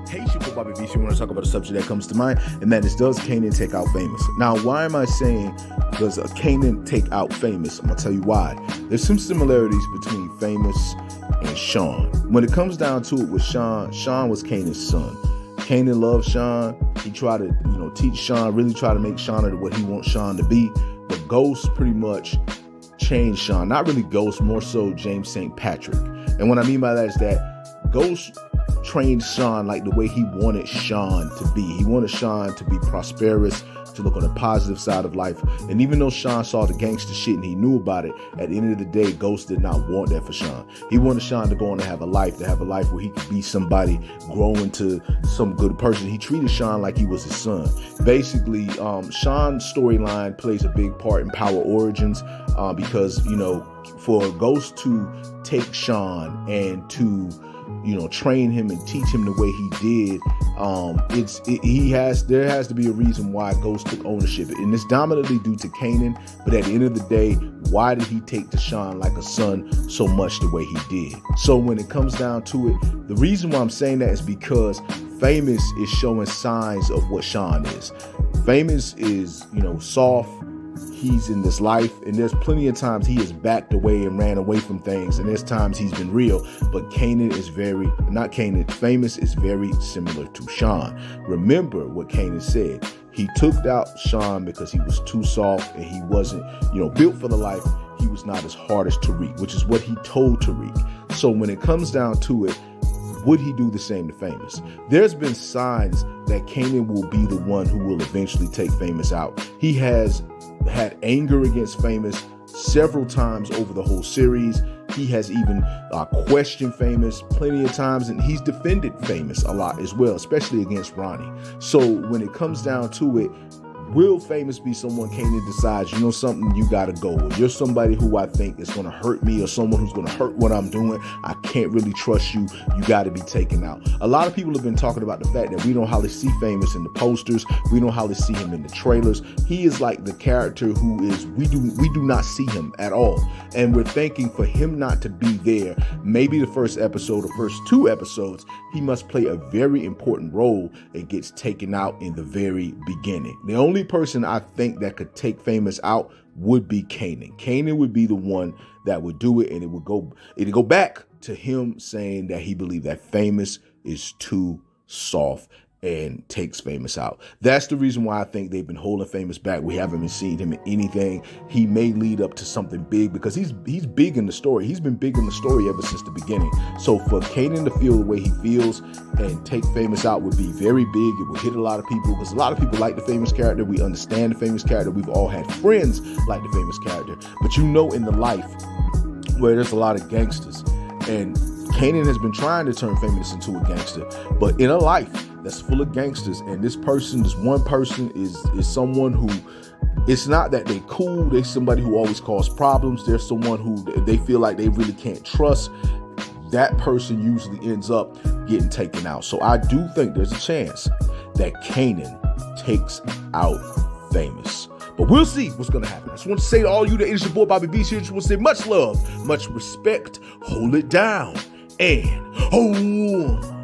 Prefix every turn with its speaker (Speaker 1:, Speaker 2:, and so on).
Speaker 1: Hey, it's your boy Bobby V. You want to talk about a subject that comes to mind, and that is, does Kanan take out Famous? Now, why am I saying does Kanan take out Famous? I'm going to tell you why. There's some similarities between Famous and Sean. When it comes down to it with Sean was Kanan's son. Kanan loved Sean. He tried to, teach Sean, really try to make Sean into what he wants Sean to be. But Ghost pretty much changed Sean. Not really Ghost, more so James St. Patrick. And what I mean by that is that Ghost trained Sean like the way he wanted Sean to be. He wanted Sean to be prosperous, to look on the positive side of life. And even though Sean saw the gangster shit and he knew about it, at the end of the day, Ghost did not want that for Sean. He wanted Sean to go on and have a life where he could be somebody, grow into some good person. He treated Sean like he was his son. Basically, Sean's storyline plays a big part in Power Origins because, for Ghost to take Sean and to train him and teach him the way he did. There has to be a reason why Ghost took ownership, and it's dominantly due to Kanan. But at the end of the day, why did he take to Sean like a son so much the way he did? So when it comes down to it, the reason why I'm saying that is because Famous is showing signs of what Sean is. Famous is, soft. He's in this life, and there's plenty of times he has backed away and ran away from things, and there's times he's been real. But Famous is very similar to Sean. Remember what Kanan said. He took out Sean because he was too soft and he wasn't, built for the life. He was not as hard as Tariq, which is what he told Tariq. So when it comes down to it, would he do the same to Famous? There's been signs that Kanan will be the one who will eventually take Famous out. He has had anger against Famous several times over the whole series. He has even questioned Famous plenty of times, and he's defended Famous a lot as well, especially against Ronnie. So when it comes down to it, will Famous be someone Kanan decides, something, you gotta go? Or you're somebody who I think is gonna hurt me, or someone who's gonna hurt what I'm doing. I can't really trust you. You gotta be taken out. A lot of people have been talking about the fact that we don't hardly see Famous in the posters. We don't hardly see him in the trailers. He is like the character who is, we do not see him at all. And we're thinking for him not to be there, maybe the first episode or first two episodes, he must play a very important role and gets taken out in the very beginning. The only person I think that could take Famous out would be Kanan. Kanan would be the one that would do it, and it'd go back to him saying that he believed that Famous is too soft and takes Famous out. That's the reason why I think they've been holding Famous back. We haven't been seeing him in anything. He may lead up to something big because he's big in the story. He's been big in the story ever since the beginning. So for Kanan to feel the way he feels and take Famous out would be very big. It would hit a lot of people because a lot of people like the Famous character. We understand the Famous character. We've all had friends like the Famous character. But in the life where there's a lot of gangsters, and Kanan has been trying to turn Famous into a gangster, but in a life that's full of gangsters, and this one person is someone who, it's not that they cool, they're somebody who always cause problems. They're someone who they feel like they really can't trust. That person usually ends up getting taken out. So I do think there's a chance that Kanan takes out Famous. But we'll see what's going to happen. I just want to say to all you that it is your boy Bobby B here. Just want to say much love, much respect, hold it down, and hold on.